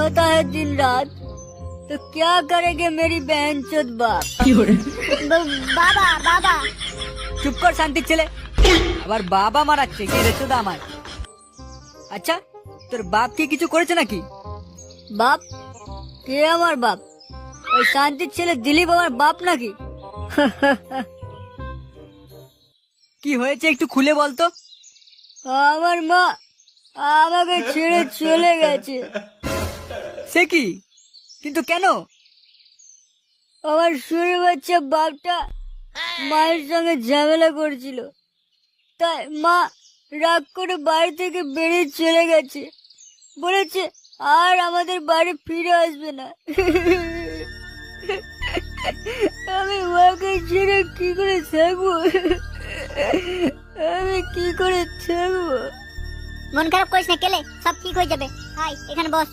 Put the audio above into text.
रोता है दिन रात, तो क्या करेंगे मेरी बहनचोद बाप। বাবা বাবা চুপ কর শান্তির ছেলে, আবার বাবা মারাচ্ছে কি রে চোদা আমার। আচ্ছা তোর বাপ কি কিছু করেছে নাকি? বাপ? কে আমার বাপ? ওই শান্তির ছেলে দিলীপ আমার বাপ নাকি? কি হয়েছে একটু খুলে বলতো। আমার মা আমাকে ছেড়ে চলে গেছে। সে কি? কিন্তু কেন? আমার শুরু বাচ্চা বাপটা মায়ের সঙ্গে ঝামেলা করছিল, তাই মা রাগ করে বাড়ি থেকে বেরিয়ে চলে গেছে, বলেছে আর আমাদের বাড়ি ফিরে আসবে না। আমি মাকে ছেড়ে কি করে থাকবো? আমি কি করে থাকবো? মন খারাপ করিস না কেলে, সব ঠিক হয়ে যাবে। হাই এখানে বস।